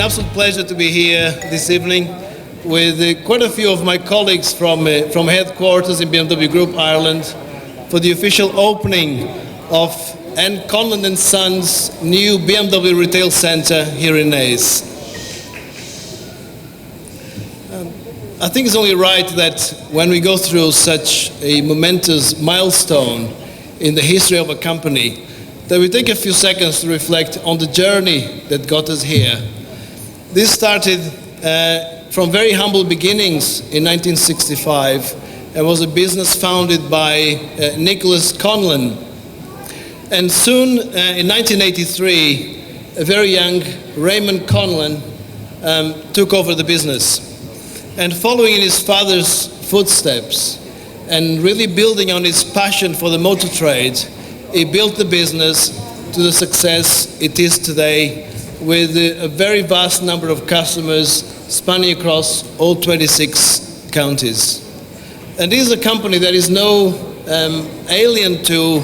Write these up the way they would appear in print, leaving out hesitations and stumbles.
absolute pleasure to be here this evening with quite a few of my colleagues from headquarters in BMW Group Ireland for the official opening of Conlon and Sons' new BMW retail centre here in Naas. I think it's only right that when we go through such a momentous milestone in the history of a company, that we take a few seconds to reflect on the journey that got us here. This started from very humble beginnings in 1965 and was a business founded by Nicholas Conlon. And soon, in 1983, a very young Raymond Conlon took over the business. And following in his father's footsteps and really building on his passion for the motor trade, he built the business to the success it is today, with a very vast number of customers spanning across all 26 counties. And this is a company that is no alien to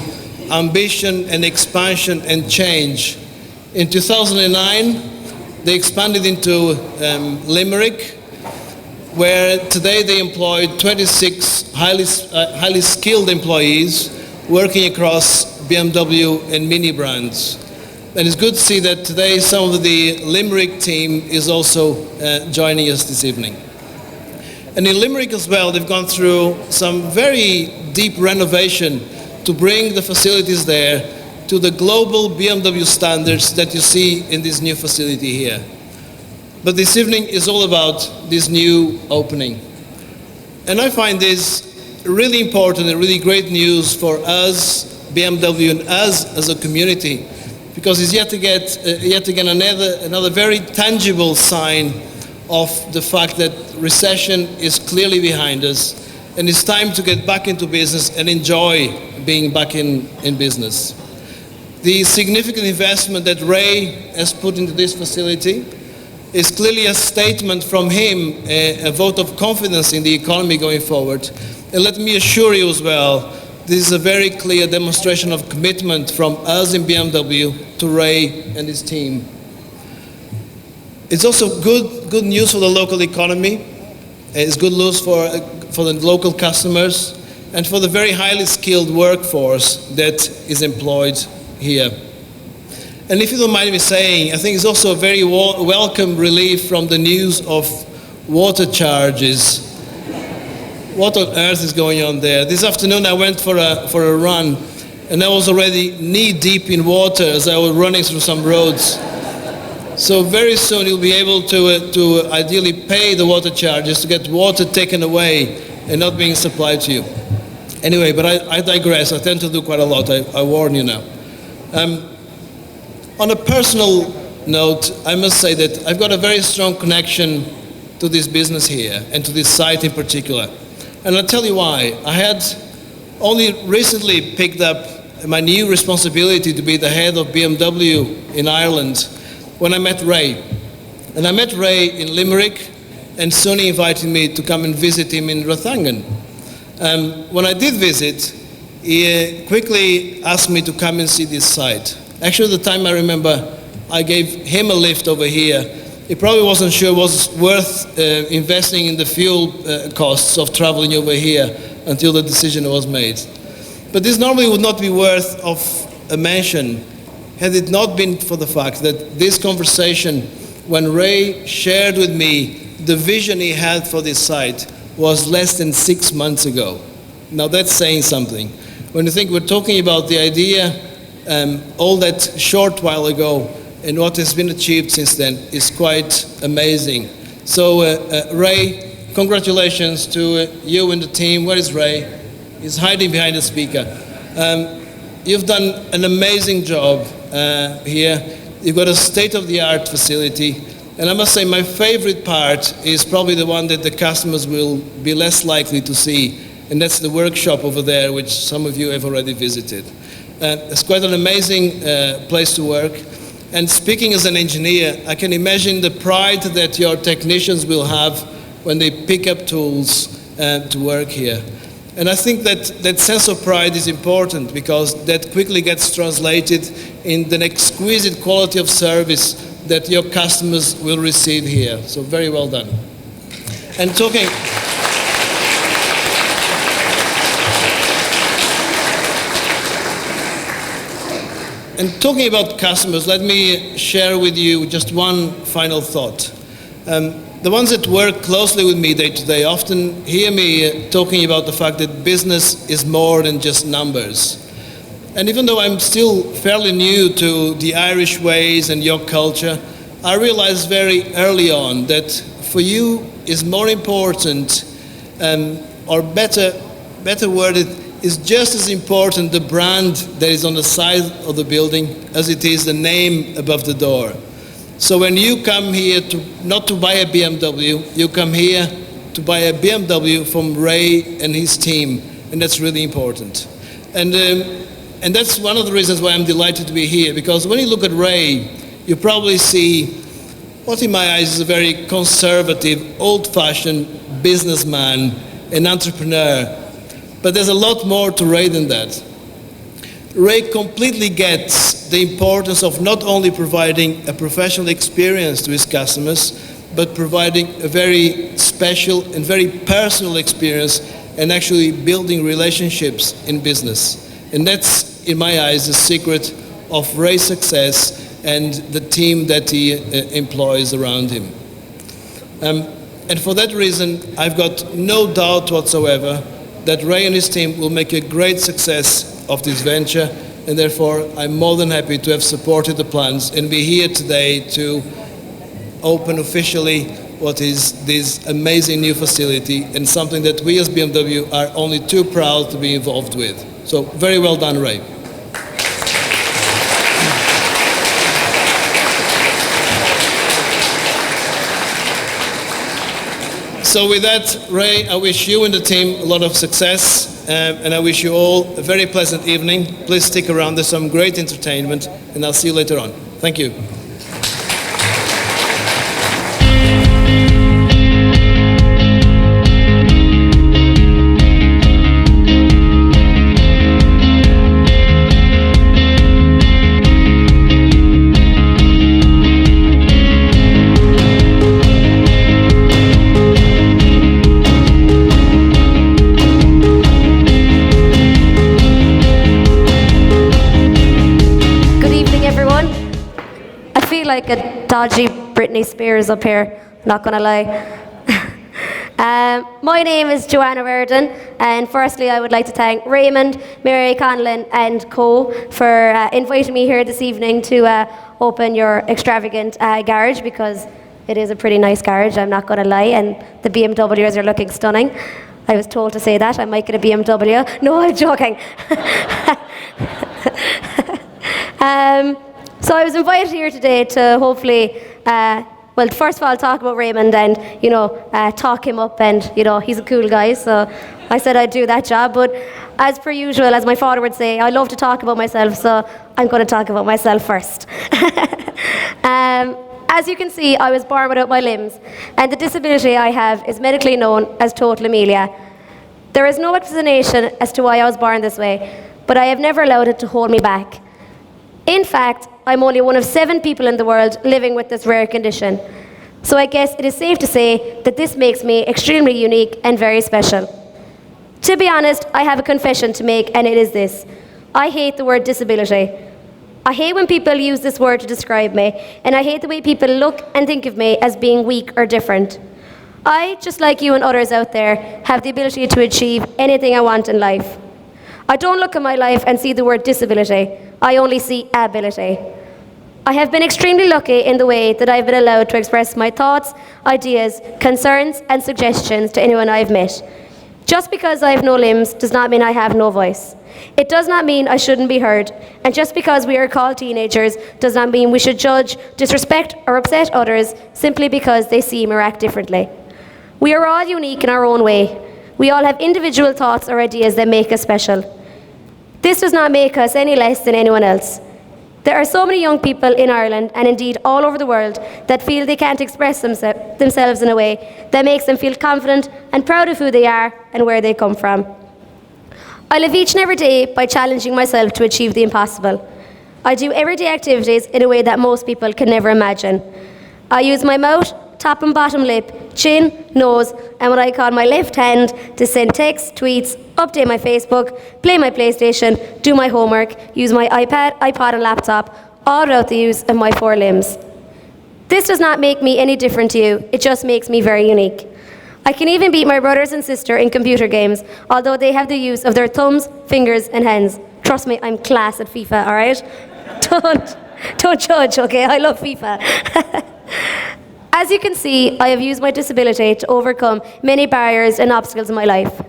ambition and expansion and change. In 2009, they expanded into Limerick, where today they employ 26 highly skilled employees working across BMW and Mini brands. And it's good to see that today some of the Limerick team is also joining us this evening. And in Limerick as well, they've gone through some very deep renovation to bring the facilities there to the global BMW standards that you see in this new facility here. But this evening is all about this new opening. And I find this really important and really great news for us, BMW, and us as a community, because it's yet again another very tangible sign of the fact that recession is clearly behind us, and it's time to get back into business and enjoy being back in business. The significant investment that Ray has put into this facility is clearly a statement from him, a vote of confidence in the economy going forward. And let me assure you as well, this is a very clear demonstration of commitment from us in BMW to Ray and his team. It's also good news for the local economy. It's good news for the local customers and for the very highly skilled workforce that is employed here. And if you don't mind me saying, I think it's also a very welcome relief from the news of water charges. What on earth is going on there? This afternoon I went for a run, and I was already knee-deep in water as I was running through some roads. So very soon you'll be able to ideally pay the water charges to get water taken away and not being supplied to you. Anyway, but I digress. I tend to do quite a lot. I warn you now. On a personal note, I must say that I've got a very strong connection to this business here and to this site in particular. And I'll tell you why. I had only recently picked up my new responsibility to be the head of BMW in Ireland when I met Ray. And I met Ray in Limerick, and soon he invited me to come and visit him in Rathangan. When I did visit, he quickly asked me to come and see this site. Actually, at the time I remember I gave him a lift over here. He probably wasn't sure it was worth investing in the fuel costs of traveling over here until the decision was made. But this normally would not be worth of a mention had it not been for the fact that this conversation, when Ray shared with me the vision he had for this site, was less than 6 months ago. Now that's saying something. When you think we're talking about the idea all that short while ago, and what has been achieved since then is quite amazing. So Ray, congratulations to you and the team. Where is Ray? He's hiding behind the speaker. You've done an amazing job here. You've got a state-of-the-art facility. And I must say my favorite part is probably the one that the customers will be less likely to see. And that's the workshop over there, which some of you have already visited. It's quite an amazing place to work. And speaking as an engineer, I can imagine the pride that your technicians will have when they pick up tools to work here. And I think that sense of pride is important because that quickly gets translated in the exquisite quality of service that your customers will receive here. So very well done. And talking about customers, let me share with you just one final thought. The ones that work closely with me day to day often hear me talking about the fact that business is more than just numbers. And even though I'm still fairly new to the Irish ways and your culture, I realized very early on that for you is more important, or better worded, is just as important the brand that is on the side of the building as it is the name above the door. So when you come here not to buy a BMW, you come here to buy a BMW from Ray and his team, and that's really important. And that's one of the reasons why I'm delighted to be here, because when you look at Ray, you probably see what in my eyes is a very conservative, old-fashioned businessman, an entrepreneur. But there's a lot more to Ray than that. Ray completely gets the importance of not only providing a professional experience to his customers, but providing a very special and very personal experience and actually building relationships in business. And that's, in my eyes, the secret of Ray's success and the team that he employs around him. And for that reason, I've got no doubt whatsoever that Ray and his team will make a great success of this venture, and therefore I'm more than happy to have supported the plans and be here today to open officially what is this amazing new facility and something that we as BMW are only too proud to be involved with. So very well done, Ray. So with that, Ray, I wish you and the team a lot of success, and I wish you all a very pleasant evening. Please stick around, there's some great entertainment, and I'll see you later on. Thank you. Like a dodgy Britney Spears up here, not gonna lie. My name is Joanne O'Riordan, and firstly I would like to thank Raymond, Mary Conlon and Co for inviting me here this evening to open your extravagant garage, because it is a pretty nice garage, I'm not gonna lie, and the BMWs are looking stunning. I was told to say that, I might get a BMW. No, I'm joking. So I was invited here today to hopefully, well, first of all, talk about Raymond and, talk him up, and, he's a cool guy, so I said I'd do that job. But as per usual, as my father would say, I love to talk about myself, so I'm going to talk about myself first. As you can see, I was born without my limbs, and the disability I have is medically known as total amelia. There is no explanation as to why I was born this way, but I have never allowed it to hold me back. In fact, I'm only one of 7 people in the world living with this rare condition. So I guess it is safe to say that this makes me extremely unique and very special. To be honest, I have a confession to make, and it is this. I hate the word disability. I hate when people use this word to describe me, and I hate the way people look and think of me as being weak or different. I, just like you and others out there, have the ability to achieve anything I want in life. I don't look at my life and see the word disability. I only see ability. I have been extremely lucky in the way that I've been allowed to express my thoughts, ideas, concerns, and suggestions to anyone I've met. Just because I have no limbs does not mean I have no voice. It does not mean I shouldn't be heard. And just because we are called teenagers does not mean we should judge, disrespect, or upset others simply because they seem or act differently. We are all unique in our own way. We all have individual thoughts or ideas that make us special. This does not make us any less than anyone else. There are so many young people in Ireland, and indeed all over the world, that feel they can't express themselves in a way that makes them feel confident and proud of who they are and where they come from. I live each and every day by challenging myself to achieve the impossible. I do everyday activities in a way that most people can never imagine. I use my mouth, top and bottom lip, chin, nose, and what I call my left hand to send texts, tweets, update my Facebook, play my PlayStation, do my homework, use my iPod and laptop, all without the use of my 4 limbs. This does not make me any different to you, it just makes me very unique. I can even beat my brothers and sister in computer games, although they have the use of their thumbs, fingers, and hands. Trust me, I'm class at FIFA, all right? Don't judge, okay? I love FIFA. As you can see, I have used my disability to overcome many barriers and obstacles in my life.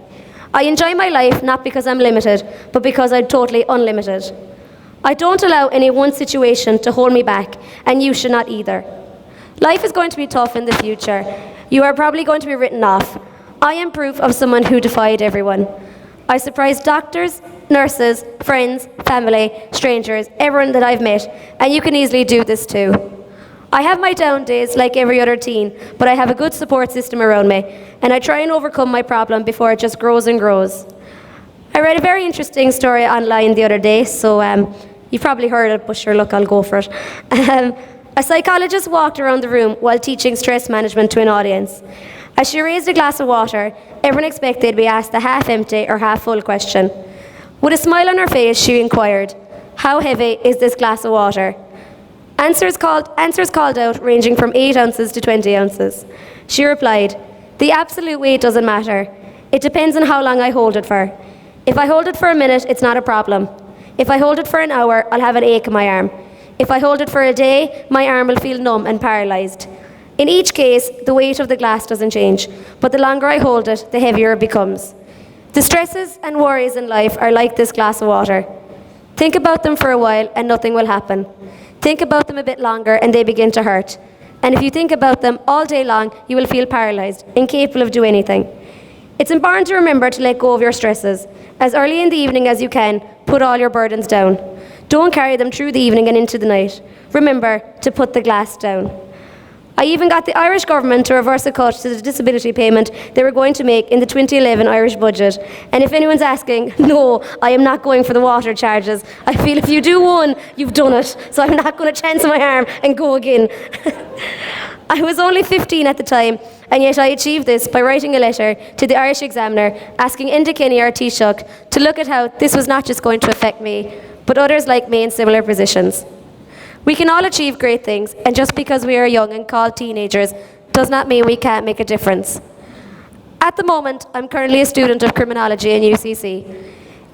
I enjoy my life not because I'm limited, but because I'm totally unlimited. I don't allow any one situation to hold me back, and you should not either. Life is going to be tough in the future. You are probably going to be written off. I am proof of someone who defied everyone. I surprised doctors, nurses, friends, family, strangers, everyone that I've met, and you can easily do this too. I have my down days like every other teen, but I have a good support system around me, and I try and overcome my problem before it just grows and grows. I read a very interesting story online the other day, so you've probably heard it, but sure, look, I'll go for it. A psychologist walked around the room while teaching stress management to an audience. As she raised a glass of water, everyone expected to be asked the half-empty or half-full question. With a smile on her face, she inquired, "How heavy is this glass of water?" Answers called out ranging from 8 ounces to 20 ounces. She replied, "The absolute weight doesn't matter. It depends on how long I hold it for. If I hold it for a minute, it's not a problem. If I hold it for an hour, I'll have an ache in my arm. If I hold it for a day, my arm will feel numb and paralyzed. In each case, the weight of the glass doesn't change, but the longer I hold it, the heavier it becomes. The stresses and worries in life are like this glass of water. Think about them for a while and nothing will happen. Think about them a bit longer and they begin to hurt. And if you think about them all day long, you will feel paralyzed, incapable of doing anything. It's important to remember to let go of your stresses. As early in the evening as you can, put all your burdens down. Don't carry them through the evening and into the night. Remember to put the glass down. I even got the Irish government to reverse a cut to the disability payment they were going to make in the 2011 Irish budget. And if anyone's asking, no, I am not going for the water charges. I feel if you do one, you've done it. So I'm not going to chance my arm and go again. I was only 15 at the time, and yet I achieved this by writing a letter to the Irish Examiner asking Enda Kenny, our Taoiseach, to look at how this was not just going to affect me, but others like me in similar positions. We can all achieve great things, and just because we are young and called teenagers does not mean we can't make a difference. At the moment, I'm currently a student of criminology in UCC.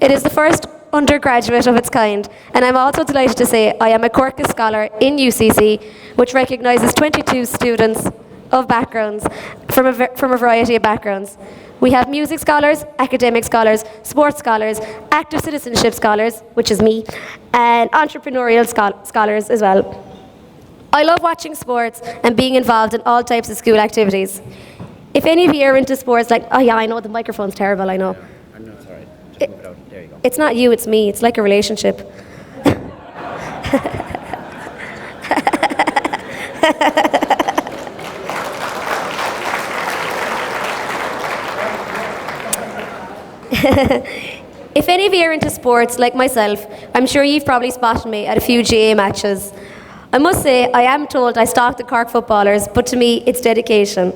It is the first undergraduate of its kind, and I'm also delighted to say I am a Corcus Scholar in UCC, which recognises 22 students of backgrounds from a variety of backgrounds. We have music scholars, academic scholars, sports scholars, active citizenship scholars, which is me, and entrepreneurial scholars as well. I love watching sports and being involved in all types of school activities. If any of you are into sports, like, oh yeah, I know the microphone's terrible, I know. I'm not sorry. Just move it out. There you go. It's not you, it's me. It's like a relationship. If any of you are into sports like myself, I'm sure you've probably spotted me at a few GA matches. I must say, I am told I stalk the Cork footballers, but to me, it's dedication.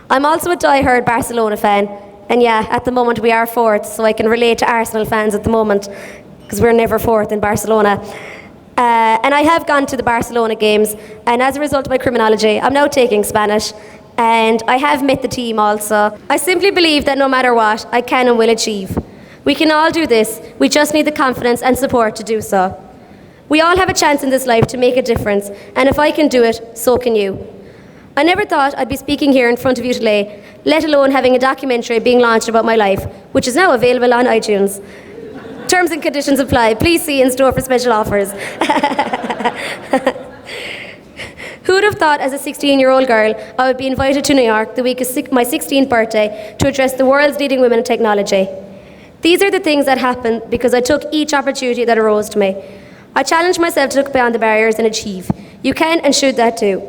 I'm also a die-hard Barcelona fan, and yeah, at the moment we are fourth, so I can relate to Arsenal fans at the moment, because we're never fourth in Barcelona. And I have gone to the Barcelona games, and as a result of my criminology, I'm now taking Spanish, and I have met the team also. I simply believe that no matter what, I can and will achieve. We can all do this, we just need the confidence and support to do so. We all have a chance in this life to make a difference, and if I can do it, so can you. I never thought I'd be speaking here in front of you today, let alone having a documentary being launched about my life, which is now available on iTunes. Terms and conditions apply. Please see in store for special offers. Who would have thought as a 16-year-old girl I would be invited to New York the week of my 16th birthday to address the world's leading women in technology? These are the things that happened because I took each opportunity that arose to me. I challenged myself to look beyond the barriers and achieve. You can and should that too.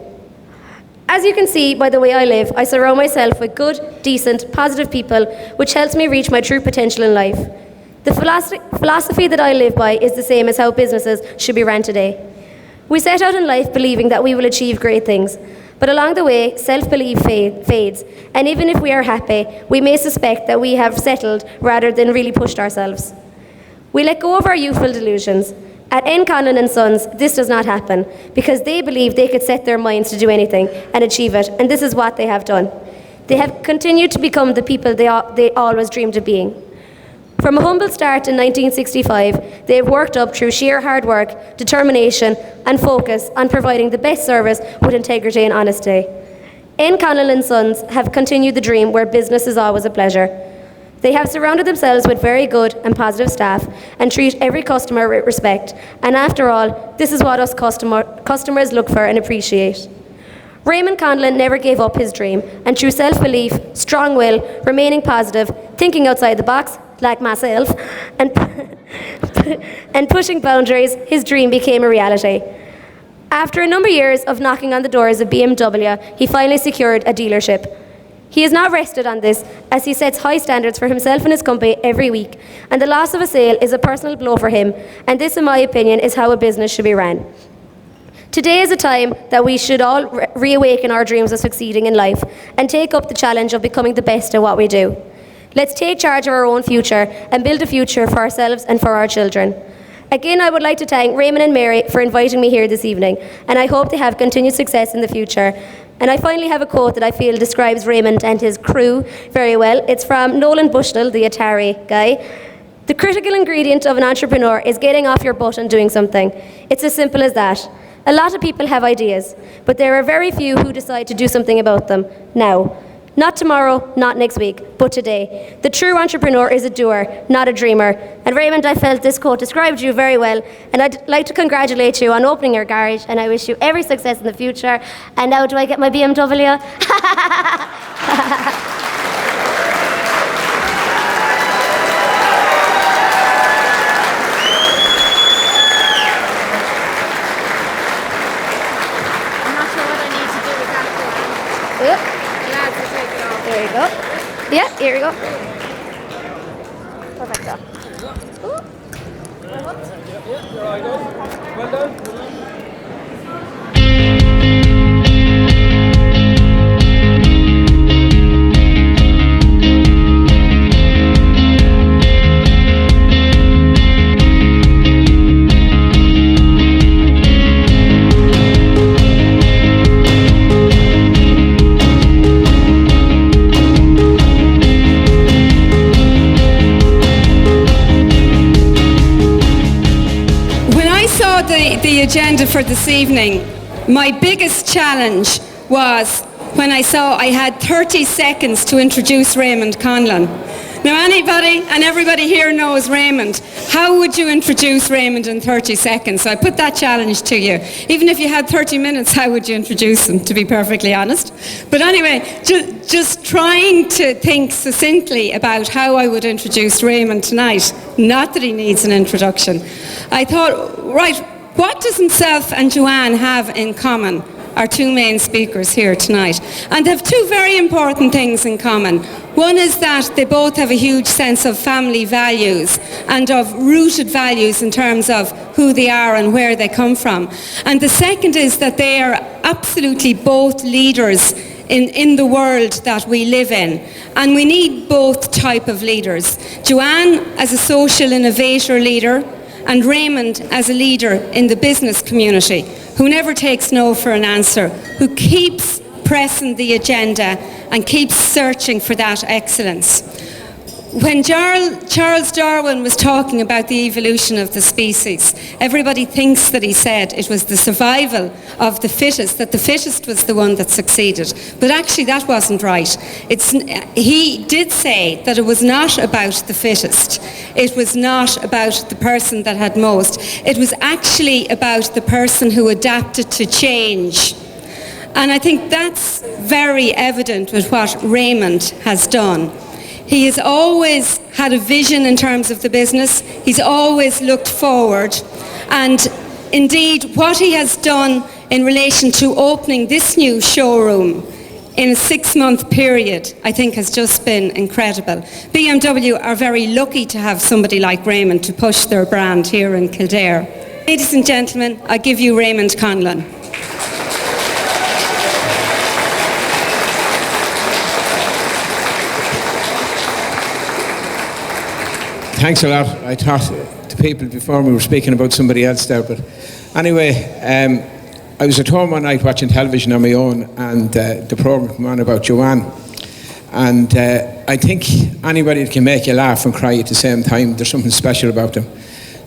As you can see by the way I live, I surround myself with good, decent, positive people, which helps me reach my true potential in life. The philosophy that I live by is the same as how businesses should be run today. We set out in life believing that we will achieve great things, but along the way, self-belief fades, and even if we are happy, we may suspect that we have settled rather than really pushed ourselves. We let go of our youthful delusions. At Conlon and Sons, this does not happen, because they believe they could set their minds to do anything and achieve it, and this is what they have done. They have continued to become the people they always dreamed of being. From a humble start in 1965, they have worked up through sheer hard work, determination, and focus on providing the best service with integrity and honesty. Conlon and Sons have continued the dream where business is always a pleasure. They have surrounded themselves with very good and positive staff and treat every customer with respect. And after all, this is what us customers look for and appreciate. Raymond Conlon never gave up his dream, and through self-belief, strong will, remaining positive, thinking outside the box, like myself, and pushing boundaries, his dream became a reality. After a number of years of knocking on the doors of BMW, he finally secured a dealership. He has not rested on this, as he sets high standards for himself and his company every week, and the loss of a sale is a personal blow for him, and this, in my opinion, is how a business should be run. Today is a time that we should all reawaken our dreams of succeeding in life and take up the challenge of becoming the best at what we do. Let's take charge of our own future and build a future for ourselves and for our children. Again, I would like to thank Raymond and Mary for inviting me here this evening, and I hope they have continued success in the future. And I finally have a quote that I feel describes Raymond and his crew very well. It's from Nolan Bushnell, the Atari guy. The critical ingredient of an entrepreneur is getting off your butt and doing something. It's as simple as that. A lot of people have ideas, but there are very few who decide to do something about them now. Not tomorrow, not next week, but today. The true entrepreneur is a doer, not a dreamer. And Raymond, I felt this quote described you very well, and I'd like to congratulate you on opening your garage, and I wish you every success in the future. And now do I get my BMW? There you go. Yeah, here we go. Perfect. Well done. The agenda for this evening, my biggest challenge was when I saw I had 30 seconds to introduce Raymond Conlon. Now anybody and everybody here knows Raymond. How would you introduce Raymond in 30 seconds? So I put that challenge to you. Even if you had 30 minutes, how would you introduce him, to be perfectly honest? But anyway, just trying to think succinctly about how I would introduce Raymond tonight. Not that he needs an introduction. I thought, right, what does himself and Joanne have in common? Our two main speakers here tonight. And they have two very important things in common. One is that they both have a huge sense of family values and of rooted values in terms of who they are and where they come from. And the second is that they are absolutely both leaders in the world that we live in. And we need both type of leaders. Joanne as a social innovator leader, and Raymond as a leader in the business community, who never takes no for an answer, who keeps pressing the agenda and keeps searching for that excellence. When Charles Darwin was talking about the evolution of the species, everybody thinks that he said it was the survival of the fittest, that the fittest was the one that succeeded. But actually that wasn't right. He did say that it was not about the fittest. It was not about the person that had most. It was actually about the person who adapted to change. And I think that's very evident with what Raymond has done. He has always had a vision in terms of the business. He's always looked forward. And indeed, what he has done in relation to opening this new showroom in a 6-month period, I think has just been incredible. BMW are very lucky to have somebody like Raymond to push their brand here in Kildare. Ladies and gentlemen, I give you Raymond Conlon. Thanks a lot. I thought to people before we were speaking about somebody else there, but anyway, I was at home one night watching television on my own, and the programme came on about Joanne. And I think anybody that can make you laugh and cry at the same time, there's something special about them.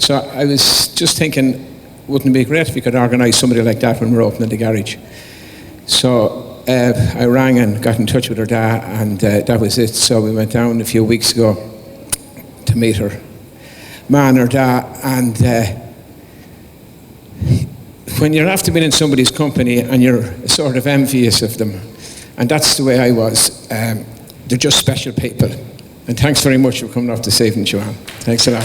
So I was just thinking, wouldn't it be great if we could organise somebody like that when we're opening the garage? So I rang and got in touch with her dad, and that was it. So we went down a few weeks ago to meet her man or dad, and when you're after being in somebody's company and you're sort of envious of them, and that's the way I was, they're just special people. And thanks very much for coming off this evening, Joanne. Thanks a lot.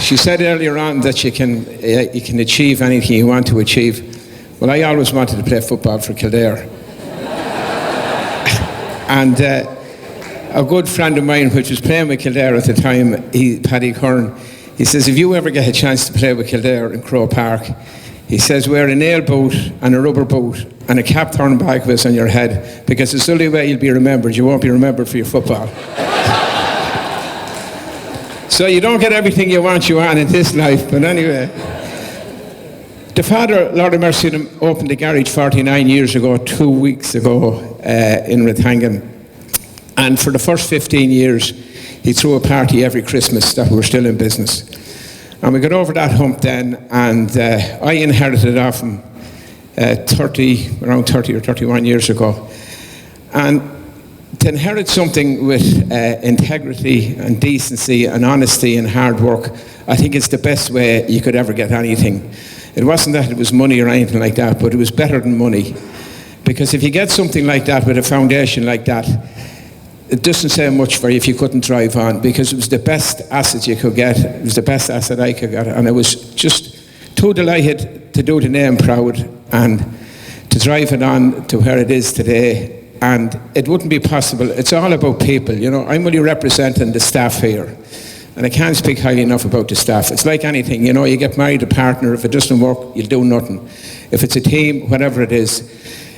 She said earlier on that you can achieve anything you want to achieve. Well, I always wanted to play football for Kildare. And a good friend of mine, which was playing with Kildare at the time, Paddy Curran, he says, if you ever get a chance to play with Kildare in Crow Park, he says, wear a nail boot and a rubber boot and a cap turned backwards on your head, because it's the only way you'll be remembered. You won't be remembered for your football. So you don't get everything you want, Joanne, in this life, but anyway. The father, Lord of Mercy, opened the garage 49 years ago, 2 weeks ago, in Rathangan. And for the first 15 years, he threw a party every Christmas that we were still in business. And we got over that hump then, and I inherited it off him around 30 or 31 years ago. And to inherit something with integrity and decency and honesty and hard work, I think it's the best way you could ever get anything. It wasn't that it was money or anything like that, but it was better than money. Because if you get something like that with a foundation like that, it doesn't say much for you if you couldn't drive on, because it was the best asset you could get. It was the best asset I could get. And I was just too delighted to do the name proud and to drive it on to where it is today. And it wouldn't be possible. It's all about people. You know, I'm only representing the staff here. And I can't speak highly enough about the staff. It's like anything, you know, you get married, a partner, if it doesn't work, you'll do nothing. If it's a team, whatever it is,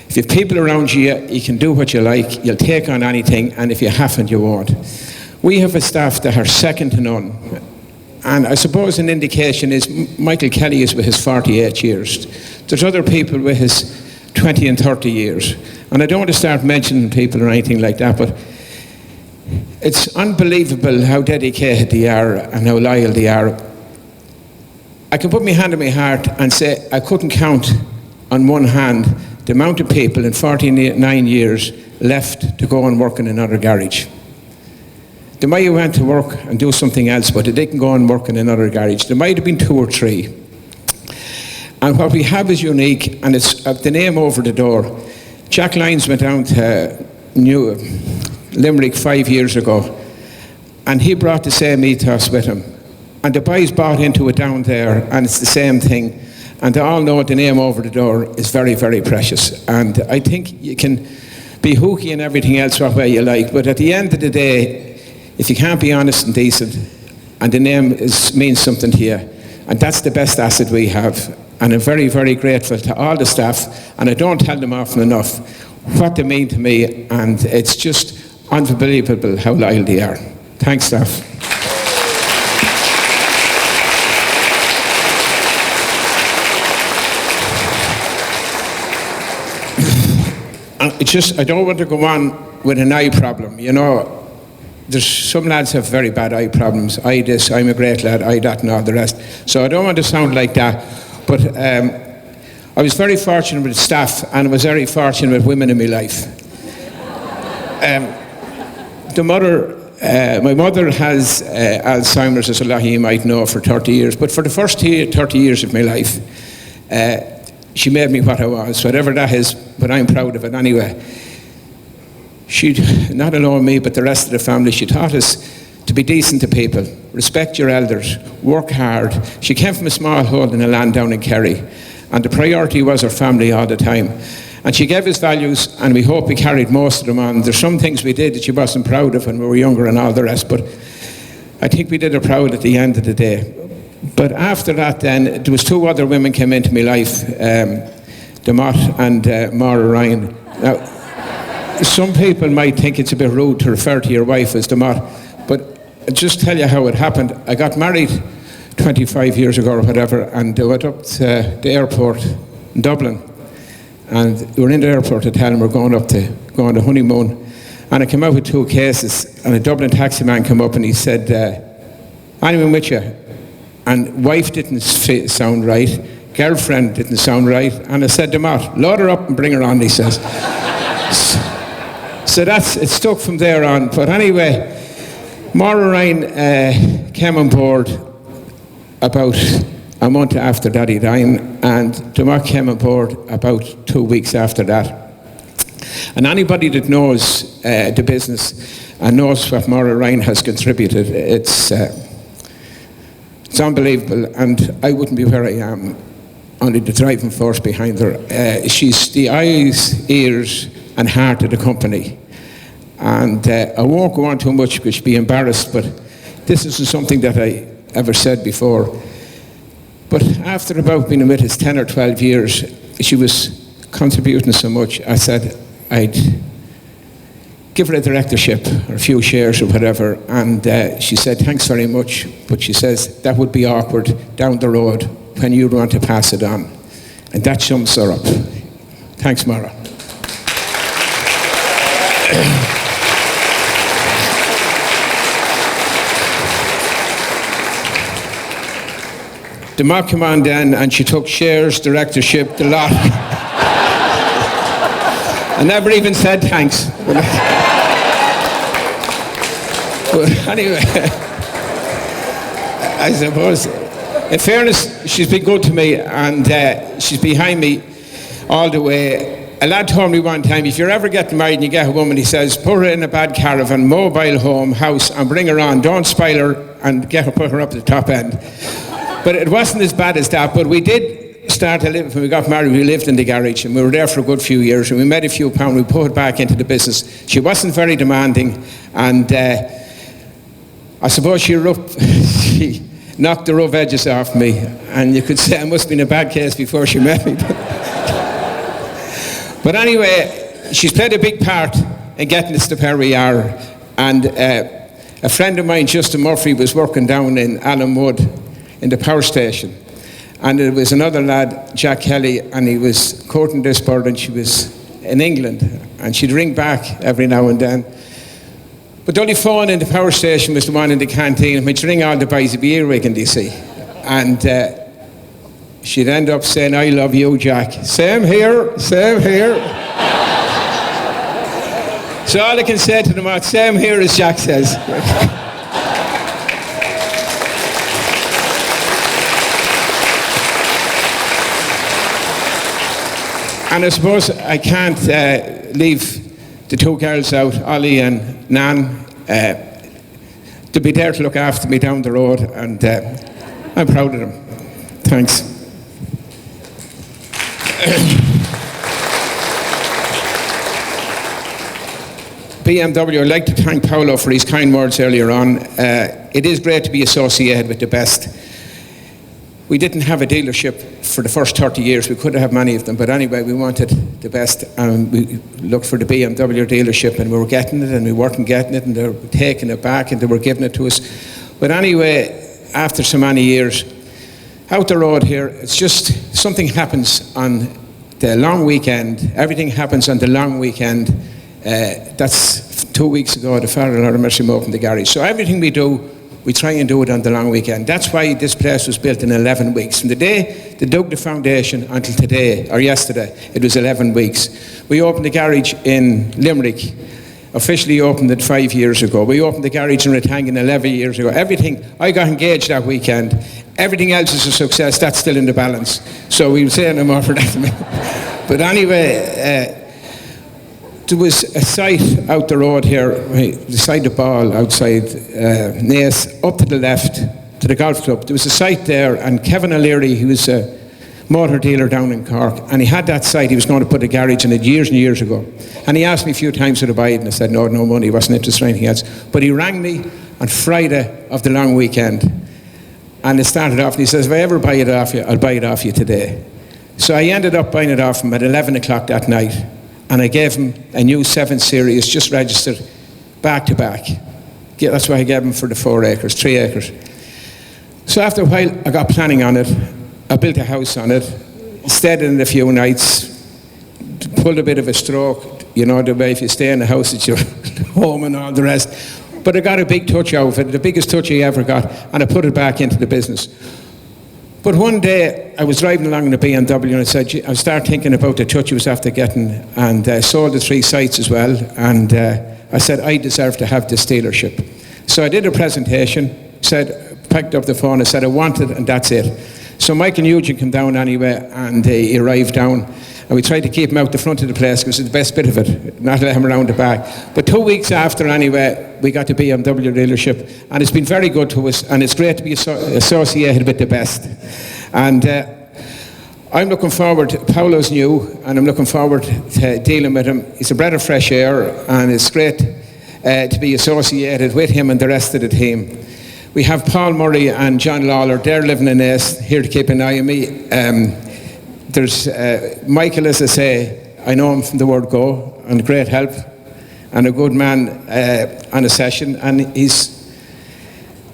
if you have people around you, you can do what you like, you'll take on anything, and if you haven't, you won't. We have a staff that are second to none. And I suppose an indication is Michael Kelly is with his 48 years. There's other people with his 20 and 30 years. And I don't want to start mentioning people or anything like that, but it's unbelievable how dedicated they are and how loyal they are. I can put my hand on my heart and say I couldn't count on one hand the amount of people in 49 years left to go and work in another garage. They might have went to work and do something else, but they didn't go and work in another garage. There might have been 2 or 3. And what we have is unique, and it's the name over the door. Jack Lyons went down to Limerick 5 years ago, and he brought the same ethos with him. And the boys bought into it down there, and it's the same thing. And they all know the name over the door is very, very precious. And I think you can be hooky and everything else what way you like, but at the end of the day, if you can't be honest and decent, and the name means something to you, and that's the best asset we have. And I'm very, very grateful to all the staff, and I don't tell them often enough what they mean to me, and it's just unbelievable how loyal they are. Thanks, staff. I don't want to go on with an eye problem. You know, there's some lads have very bad eye problems. I this, I'm a great lad, I that, and all the rest. So I don't want to sound like that. But I was very fortunate with staff, and I was very fortunate with women in my life. My mother has Alzheimer's, as a lot of you might know, for 30 years. But for the first 30 years of my life, she made me what I was, whatever that is, but I'm proud of it anyway. She, not alone me, but the rest of the family, she taught us to to be decent to people, respect your elders, work hard. She came from a small holding of land down in Kerry, and the priority was her family all the time. And she gave us values, and we hope we carried most of them on. There's some things we did that she wasn't proud of when we were younger and all the rest, but I think we did her proud at the end of the day. But after that then, there was 2 other women came into my life, Demott and Maura Ryan. Now, some people might think it's a bit rude to refer to your wife as Demott, but I'll just tell you how it happened. I got married 25 years ago or whatever, and I went up to the airport in Dublin. And we were in the airport hotel and we were going on the honeymoon. And I came out with 2 cases, and a Dublin taxi man came up and he said, anyone with you? And wife didn't sound right, girlfriend didn't sound right. And I said to Matt, load her up and bring her on, he says. So it stuck from there on. But anyway, Maura Ryan came on board about a month after Daddy dying, and Demott came on board about 2 weeks after that. And anybody that knows the business and knows what Maura Ryan has contributed, it's unbelievable, and I wouldn't be where I am only the driving force behind her. She's the eyes, ears and heart of the company. And I won't go on too much because she'd be embarrassed, but this isn't something that I ever said before. But after about being with us 10 or 12 years, she was contributing so much, I said I'd give her a directorship or a few shares or whatever, and she said thanks very much, but she says that would be awkward down the road when you want to pass it on. And that sums her up. Thanks, Maura. The mock came on then, and she took shares, directorship, the lot. I never even said thanks. But anyway, I suppose, in fairness, she's been good to me, and she's behind me all the way. A lad told me one time, if you're ever getting married and you get a woman, he says, put her in a bad caravan, mobile home, house, and bring her on. Don't spoil her and put her up to the top end. But it wasn't as bad as that, but we did start to live, when we got married, we lived in the garage, and we were there for a good few years, and we made a few pounds, we put it back into the business. She wasn't very demanding, and I suppose she knocked the rough edges off me, and you could say I must have been a bad case before she met me. But anyway, she's played a big part in getting us to where we are, and a friend of mine, Justin Murphy, was working down in Allen Wood in the power station, and there was another lad, Jack Kelly, and he was courting this bird, and she was in England, and she'd ring back every now and then. But the only phone in the power station was the one in the canteen, and when she'd ring all the boys, it'd be earwigging, you see. And she'd end up saying, I love you, Jack. Same here, same here. So all I can say to them, same here, as Jack says. And I suppose I can't leave the 2 girls out, Ollie and Nan, to be there to look after me down the road, and I'm proud of them. Thanks. BMW, I'd like to thank Paulo for his kind words earlier on. It is great to be associated with the best. We didn't have a dealership for the first 30 years. We could have many of them, but anyway, we wanted the best, and we looked for the BMW dealership, and we were getting it, and we weren't getting it, and they were taking it back, and they were giving it to us. But anyway, after so many years, out the road here, it's just something happens on the long weekend. Everything happens on the long weekend. That's 2 weeks ago, the Father Lord of Mercy opened the garage. So everything we do, we try and do it on the long weekend. That's why this place was built in 11 weeks. From the day they dug the foundation until today, or yesterday, it was 11 weeks. We opened the garage in Limerick, officially opened it 5 years ago. We opened the garage in Ratangan 11 years ago. Everything, I got engaged that weekend. Everything else is a success. That's still in the balance. So we'll say no more for that. But anyway, there was a site out the road here, beside the ball outside Naas, up to the left, to the golf club. There was a site there, and Kevin O'Leary, he was a motor dealer down in Cork, and he had that site. He was going to put a garage in it years and years ago. And he asked me a few times would I buy it, and I said no money, he wasn't interested in anything else. But he rang me on Friday of the long weekend, and it started off, and he says, if I ever buy it off you, I'll buy it off you today. So I ended up buying it off him at 11 o'clock that night, and I gave him a new 7 Series, just registered, back to back. Yeah, that's why I gave him for the 4 acres, 3 acres. So after a while, I got planning on it. I built a house on it, stayed in it a few nights, pulled a bit of a stroke, you know, the way if you stay in the house, it's your home and all the rest. But I got a big touch out of it, the biggest touch I ever got, and I put it back into the business. But one day, I was driving along in the BMW, and I said, I started thinking about the touch I was after getting, and sold the 3 sites as well, and I said, I deserve to have this dealership. So I did a presentation, picked up the phone, I said, I want it, and that's it. So Michael Nugent came down anyway, and he arrived down, and we tried to keep him out the front of the place because it was the best bit of it, not let him around the back. But 2 weeks after anyway, we got the BMW dealership, and it's been very good to us, and it's great to be associated with the best. And I'm looking forward, Paulo's new, and I'm looking forward to dealing with him. He's a breath of fresh air, and it's great to be associated with him and the rest of the team. We have Paul Murray and John Lawler, they're living in Naas, here to keep an eye on me. There's Michael, as I say, I know him from the word go, and great help, and a good man on a session, and he's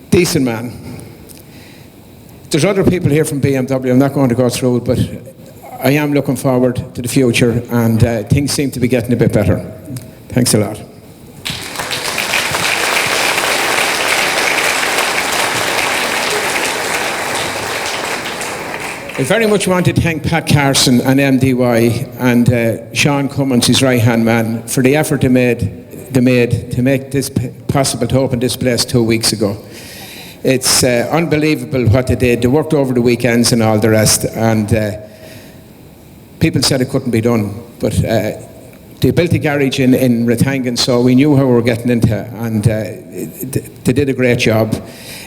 a decent man. There's other people here from BMW, I'm not going to go through it, but I am looking forward to the future, and things seem to be getting a bit better. Thanks a lot. I very much want to thank Pat Carson and MDY and Sean Cummins, his right-hand man, for the effort they made to make this possible to open this place 2 weeks ago. It's unbelievable what they did. They worked over the weekends and all the rest, and people said it couldn't be done, but they built a garage in Rathangan, so we knew how we were getting into, and they did a great job.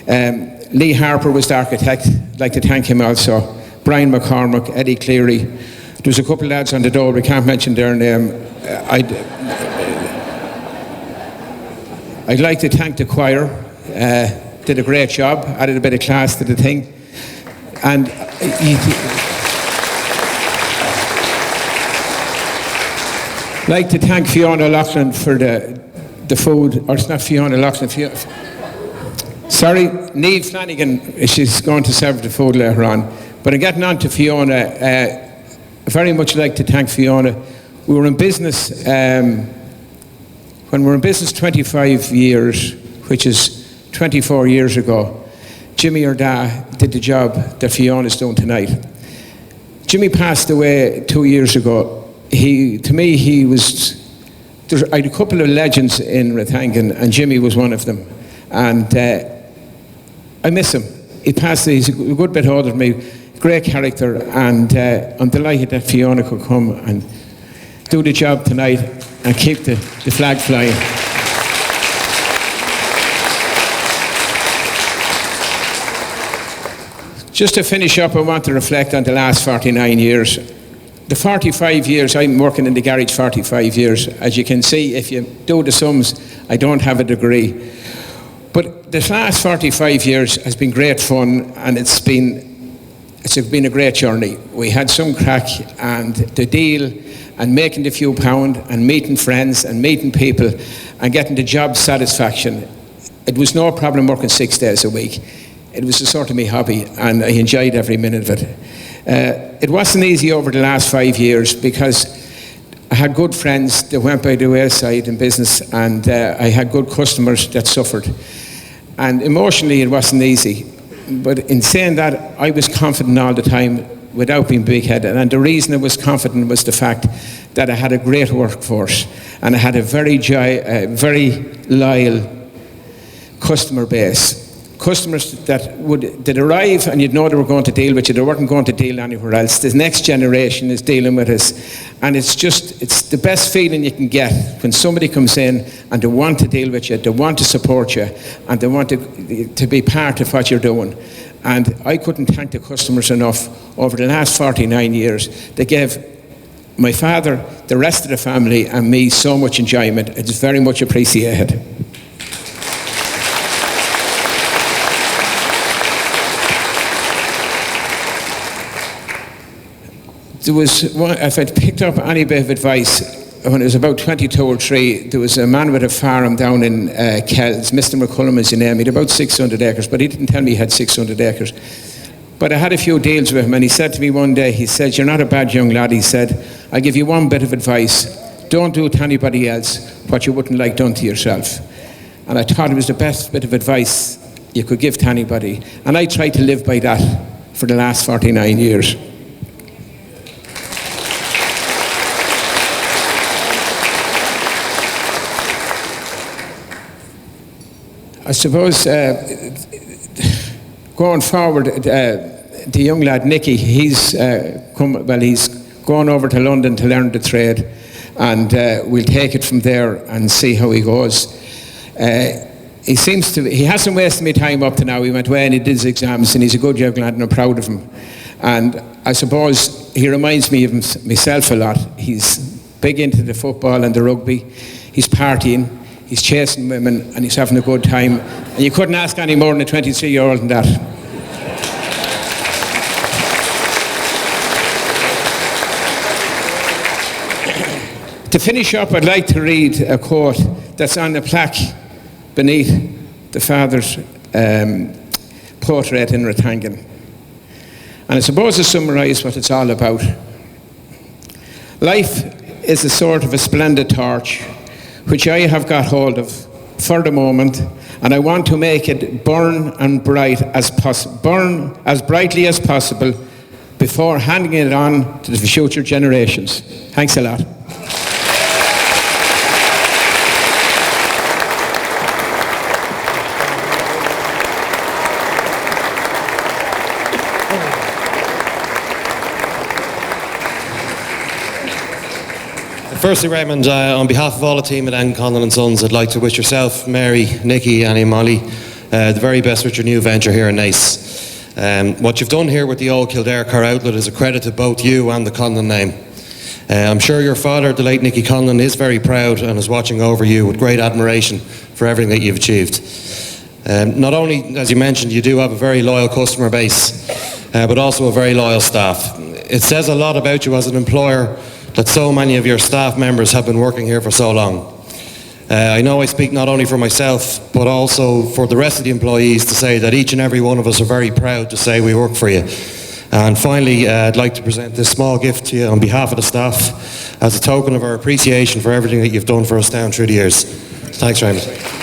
Lee Harper was the architect. I'd like to thank him also. Brian McCormick, Eddie Cleary. There was a couple of lads on the door, we can't mention their name. I'd like to thank the choir. Did a great job, added a bit of class to the thing. And I'd like to thank Fiona O'Loughlin for the food, or it's not Fiona O'Loughlin, sorry, Niamh Flanagan, she's going to serve the food later on. But I'm getting on to Fiona. I very much like to thank Fiona. We were in business, when we were in business 25 years, which is 24 years ago, Jimmy Orda did the job that Fiona's doing tonight. Jimmy passed away 2 years ago. I had a couple of legends in Rathangan, and Jimmy was one of them. And I miss him. He passed, he's a good bit older than me. Great character, and I'm delighted that Fiona could come and do the job tonight and keep the flag flying. Just to finish up, I want to reflect on the last 49 years. The 45 years, I'm working in the garage 45 years. As you can see, if you do the sums, I don't have a degree. But the last 45 years has been great fun, and it's been a great journey. We had some crack, and the deal and making the few pound and meeting friends and meeting people and getting the job satisfaction. It was no problem working 6 days a week. It was a sort of my hobby, and I enjoyed every minute of it. It wasn't easy over the last 5 years because I had good friends that went by the wayside in business, and I had good customers that suffered. And emotionally it wasn't easy. But in saying that, I was confident all the time without being big-headed. And the reason I was confident was the fact that I had a great workforce, and I had a very loyal customer base. customers that arrive and you'd know they were going to deal with you, they weren't going to deal anywhere else. The next generation is dealing with us. And it's the best feeling you can get when somebody comes in and they want to deal with you, they want to support you, and they want to be part of what you're doing. And I couldn't thank the customers enough over the last 49 years. They gave my father, the rest of the family, and me so much enjoyment. It's very much appreciated. There was one, if I'd picked up any bit of advice, when I was about 22 or 3, there was a man with a farm down in Kells, Mr. McCullum is his name. He had about 600 acres, but he didn't tell me he had 600 acres. But I had a few deals with him, and he said to me one day, he said, "You're not a bad young lad," he said. "I'll give you one bit of advice. Don't do to anybody else what you wouldn't like done to yourself." And I thought it was the best bit of advice you could give to anybody. And I tried to live by that for the last 49 years. I suppose going forward, the young lad Nicky, he's gone over to London to learn the trade, and we'll take it from there and see how he goes. He hasn't wasted my time up to now. He went away and he did his exams, and he's a good young lad, and I'm proud of him. And I suppose he reminds me of myself a lot. He's big into the football and the rugby. He's partying. He's chasing women, and he's having a good time. And you couldn't ask any more than a 23-year-old than that. To finish up, I'd like to read a quote that's on the plaque beneath the father's portrait in Rathangan. And I suppose to summarise what it's all about. Life is a sort of a splendid torch which I have got hold of for the moment, and I want to make it burn brightly as possible before handing it on to the future generations. Thanks a lot. Firstly, Raymond, on behalf of all the team at Conlon & Sons, I'd like to wish yourself, Mary, Nicky, Annie, Molly, the very best with your new venture here in Naas. What you've done here with the old Kildare car outlet is a credit to both you and the Conlon name. I'm sure your father, the late Nicky Conlon, is very proud and is watching over you with great admiration for everything that you've achieved. Not only, as you mentioned, you do have a very loyal customer base, but also a very loyal staff. It says a lot about you as an employer that so many of your staff members have been working here for so long. I know I speak not only for myself, but also for the rest of the employees to say that each and every one of us are very proud to say we work for you. And finally, I'd like to present this small gift to you on behalf of the staff as a token of our appreciation for everything that you've done for us down through the years. Thanks, Raymond.